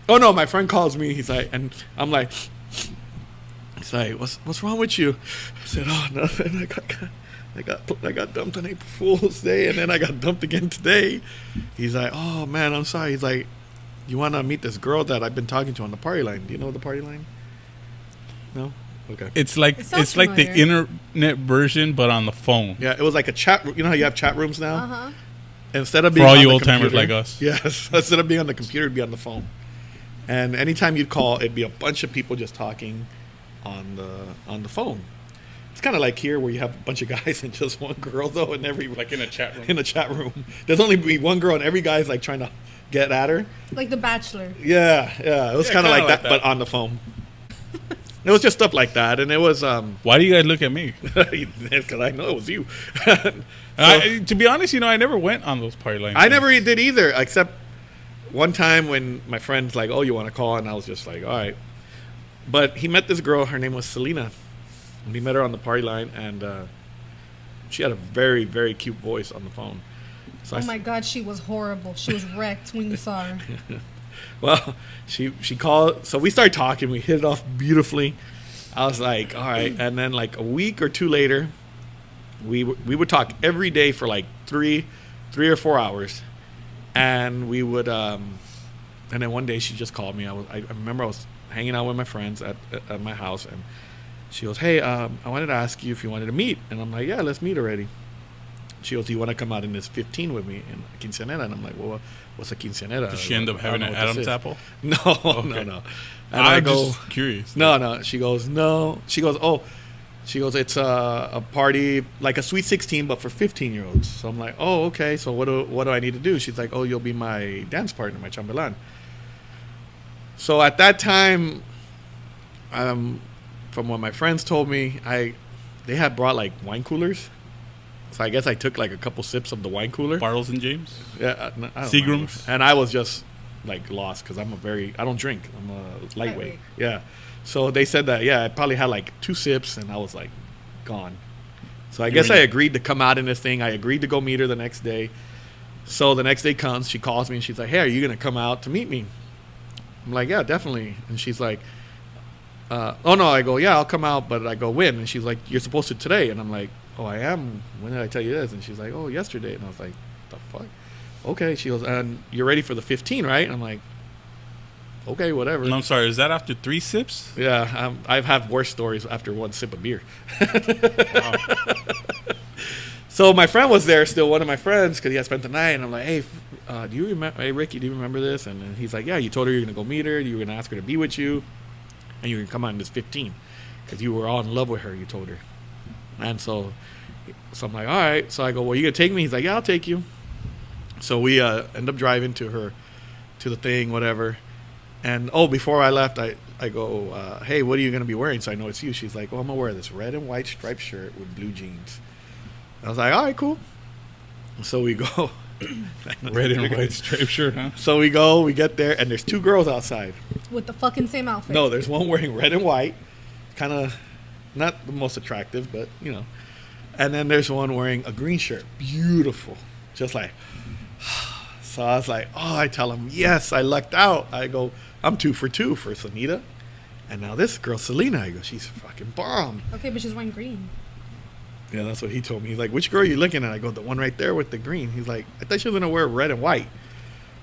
Oh no, my friend calls me. He's like, and I'm like, he's like, what's wrong with you? I said, oh, nothing. I got dumped on April Fool's Day, and then I got dumped again today. He's like, oh man, I'm sorry. He's like, you want to meet this girl that I've been talking to on the party line? Do you know the party line? No. Okay. It's like It sounds it's like the familiar. internet version, but on the phone. Yeah, it was like a chat. You know how you have chat rooms now? Uh-huh. Instead of For being all on you the old-timers computer- like us. Yes. Instead of being on the computer, it'd be on the phone. And anytime you'd call, it'd be a bunch of people just talking on the phone. It's kind of like here where you have a bunch of guys and just one girl though, and Like in a chat room. in a chat room. There's only be one girl, and every guy's like trying to get at her. Like The Bachelor. Yeah. It was Yeah, kind of kinda like like that, that. but on the phone. It was just stuff like that, and it was Why do you guys look at me? because I know it was you. To be honest, I never went on those party lines. I never did either, except one time when my friend's like, "Oh, you want to call?" And I was just like, "All right." But he met this girl. Her name was Selena. And he met her on the party line, and she had a very, very cute voice on the phone. So Oh my God, she was horrible. She was wrecked when you saw her. Well, she called. So we started talking. We hit it off beautifully. I was like, all right. And then like a week or two later, we would talk every day for like three or 4 hours, and we would. And then one day she just called me. I remember I was hanging out with my friends at my house, and she goes, "Hey, I wanted to ask you if you wanted to meet." And I'm like, "Yeah, let's meet already." She goes, "Do you want to come out in this 15 with me in quinceanera?" And I'm like, "Well, what's a quinceanera?" Did she end up I don't having know an what this Adam's is. apple? No, Okay. no. And I I'm go, just curious. no. She goes, no. She goes, oh. She goes, it's a party, like a Sweet 16, but for 15-year-olds. So I'm like, oh, okay. So what do I need to do? She's like, oh, you'll be my dance partner, my chambelan. So at that time, from what my friends told me, they had brought like wine coolers. So I guess I took like a couple sips of the wine cooler. Bartles and James? Yeah, I don't Seagrams? remember. And I was just like lost because I don't drink. I'm a lightweight. Lightweight. Yeah. So they said that, yeah, I probably had like 2 sips and I was like gone. So I guess I agreed to come out in this thing. I agreed to go meet her the next day. So the next day comes, she calls me and she's like, hey, are you going to come out to meet me? I'm like, yeah, definitely. And she's like, oh, no. I go, yeah, I'll come out, but I go, when? And she's like, you're supposed to today. And I'm like, oh, I am. When did I tell you this? And she's like, oh, yesterday. And I was like, the fuck? Okay. She goes, and you're ready for the 15, right? And I'm like, okay, whatever. No, I'm sorry. Is that after 3 sips? Yeah, I've had worse stories after one sip of beer. Wow. So my friend was there still, one of my friends, because he had spent the night. And I'm like, hey, do you remember? Hey, Ricky, do you remember this? And then he's like, yeah, you told her you're going to go meet her. You were going to ask her to be with you. And you can come on this 15. Because you were all in love with her, you told her. And so I'm like, all right. So I go, well, you going to take me? He's like, yeah, I'll take you. So we end up driving to the thing, whatever. And, before I left, I go, hey, what are you going to be wearing? So I know it's you. She's like, I'm going to wear this red and white striped shirt with blue jeans. I was like, all right, cool. So we go. Red and white striped shirt, huh? So we go, we get there, and there's 2 girls outside. With the fucking same outfit. No, there's one wearing red and white. Kind of not the most attractive, but, And then there's one wearing a green shirt. Beautiful. Just like, so I was like, I tell him, yes, I lucked out. I go, I'm 2 for 2 for Sonita. And now this girl, Selena, I go, she's fucking bomb. Okay, but she's wearing green. Yeah, that's what he told me. He's like, which girl are you looking at? I go, the one right there with the green. He's like, I thought she was going to wear red and white.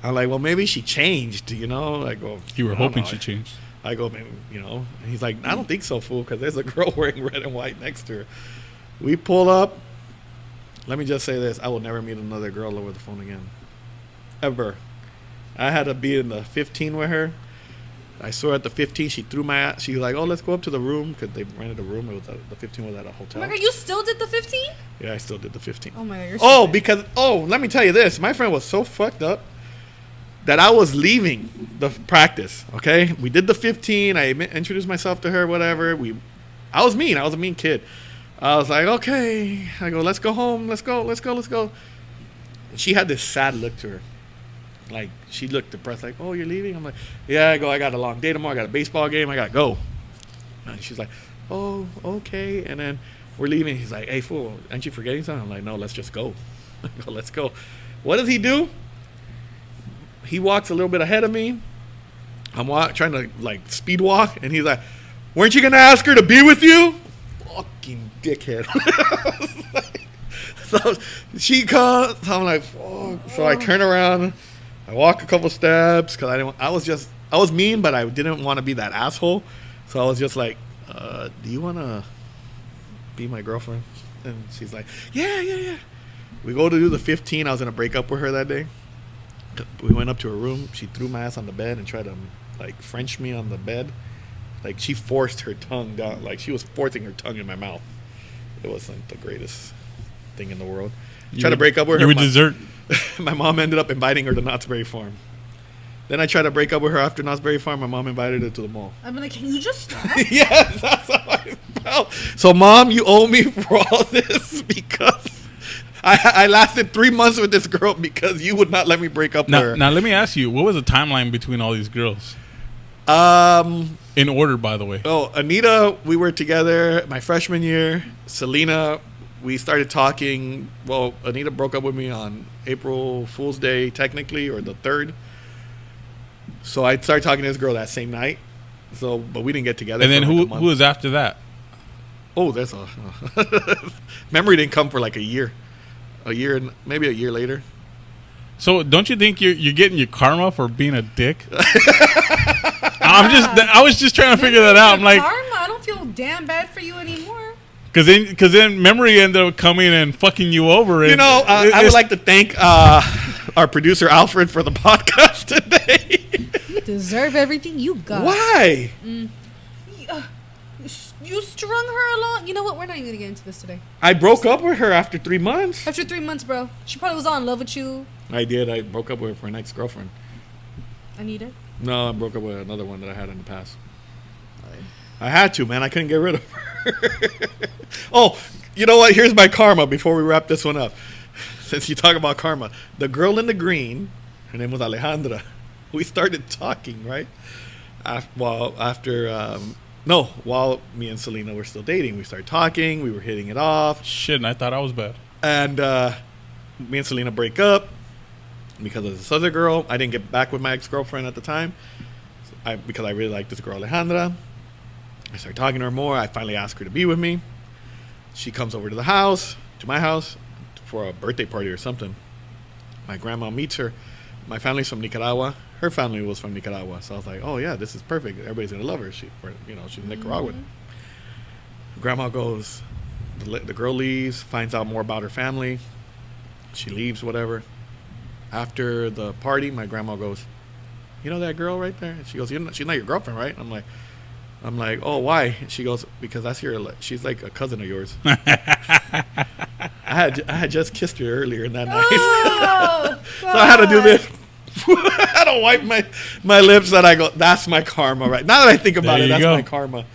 I'm like, well, maybe she changed, I go, You were hoping she changed. I go, maybe, And he's like, I don't think so, fool, because there's a girl wearing red and white next to her. We pull up. Let me just say this. I will never meet another girl over the phone again. Ever. I had to be in the 15 with her. I saw her at the 15. She threw my ass. She was like, let's go up to the room, because they rented a room. It was the 15 was at a hotel. Oh my God, you still did the 15? Yeah, I still did the 15. Oh my God, you're stupid. Because let me tell you this. My friend was so fucked up that I was leaving the practice, okay? We did the 15. I introduced myself to her, whatever. I was mean. I was a mean kid. I was like, okay. I go, let's go home. Let's go. And she had this sad look to her. Like, she looked depressed, like, you're leaving? I'm like, yeah. I go, I got a long day tomorrow. I got a baseball game. I got to go. And she's like, okay. And then we're leaving. He's like, hey, fool, aren't you forgetting something? I'm like, no, let's just go. I go, let's go. What does he do? He walks a little bit ahead of me. I'm trying to, speed walk. And he's like, weren't you going to ask her to be with you? Fucking dickhead. So she comes. I'm like, fuck. So I turn around. I walk a couple steps because I was mean, but I didn't want to be that asshole. So I was just like, do you want to be my girlfriend? And she's like, yeah. We go to do the 15. I was going to break up with her that day. We went up to her room. She threw my ass on the bed and tried to, French me on the bed. She forced her tongue down. She was forcing her tongue in my mouth. It wasn't the greatest thing in the world. Tried to break up with her. You were dessert. My mom ended up inviting her to Knott's Berry Farm. Then I tried to break up with her after Knott's Berry Farm. My mom invited her to the mall. I'm like, can you just stop? Yes, that's how I felt. So, Mom, you owe me for all this because I lasted 3 months with this girl because you would not let me break up with her. Now, let me ask you, what was the timeline between all these girls? In order, by the way. Anita, we were together my freshman year. Selena, we started talking. Well, Anita broke up with me on April Fool's Day, technically, or the 3rd. So I started talking to this girl that same night. But we didn't get together. And then who was after that? There's memory didn't come for a year, and maybe a year later. So don't you think you're getting your karma for being a dick? I was just trying to figure that out. I'm like, karma? I don't feel damn bad for you anymore. Because then memory ended up coming and fucking you over. And I would like to thank our producer Alfred for the podcast today. You deserve everything you got. Why? You strung her along. You know what? We're not even gonna get into this today. I broke up with her after 3 months. After 3 months, bro. She probably was all in love with you. I did. I broke up with her for an ex-girlfriend. Anita? No, I broke up with another one that I had in the past. I had to, man. I couldn't get rid of her. You know what? Here's my karma before we wrap this one up. Since you talk about karma. The girl in the green, her name was Alejandra. We started talking, right? After No, while me and Selena were still dating, we started talking. We were hitting it off. Shit, and I thought I was bad. And me and Selena break up because of this other girl. I didn't get back with my ex-girlfriend at the time because I really liked this girl, Alejandra. I started talking to her more. I finally asked her to be with me. She comes over to the house, to my house, for a birthday party or something. My grandma meets her. My family's from Nicaragua. Her family was from Nicaragua. So I was like, oh, yeah, this is perfect. Everybody's going to love her. She's Nicaraguan. Grandma goes, the girl leaves, finds out more about her family. She leaves, whatever. After the party, my grandma goes, you know that girl right there? And she goes, she's not your girlfriend, right? I'm like, oh, why? And she goes, because she's like a cousin of yours. I had just kissed her earlier in that night. Oh, So I had to do this. I don't wipe my lips and I go, that's my karma, right? Now that I think about There it, you that's go. my karma.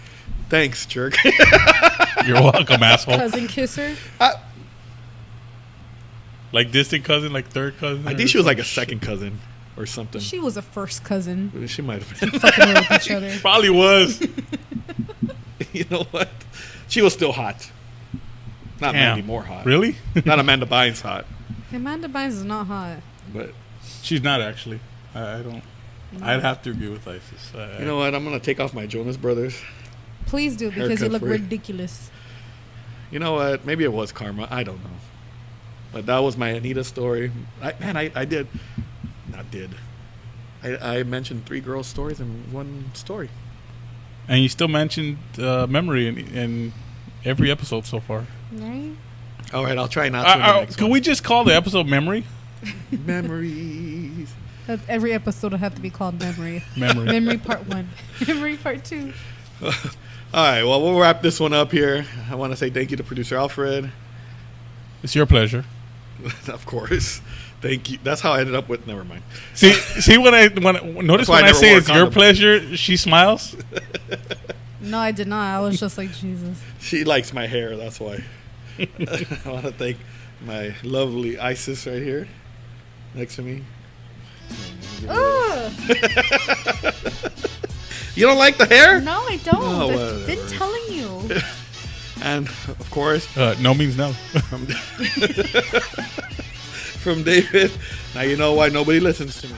Thanks, jerk. You're welcome, asshole. cousin kisser. Like distant cousin, like third cousin. I or think she was like a some second cousin or something. She was a first cousin. She might have been. Fucking with each other. shit. Probably was. You know what? She was still hot. Not Damn. Mandy Moore hot. Really? Not Amanda Bynes hot. Amanda Bynes is not hot. But She's not actually. I don't. I'd have to agree with Isis. you know what? I'm going to take off my Jonas Brothers. Please do, because you Haircut look free. ridiculous. You know what? Maybe it was karma. I don't know. But that was my Anita story. I mentioned 3 girls' stories in one story. And you still mentioned memory in every episode so far. Right? All right, I'll try not to. In the next Can one. we just call the episode memory? Memories. Every episode will have to be called Memory. Memory. Memory Part 1. Memory Part 2. All right, well, we'll wrap this one up here. I want to say thank you to producer Alfred. It's your pleasure. Of course. Thank you. That's how I ended up with. Never mind. See when notice why I when I never say wore a it's your condom. pleasure, she smiles. No, I did not. I was just like, Jesus. She likes my hair. That's why. I want to thank my lovely Isis right here next to me. Ugh. You don't like the hair? No, I don't. Oh, I've been whatever. telling you. And of course, No means no. from David. Now you know why nobody listens to me.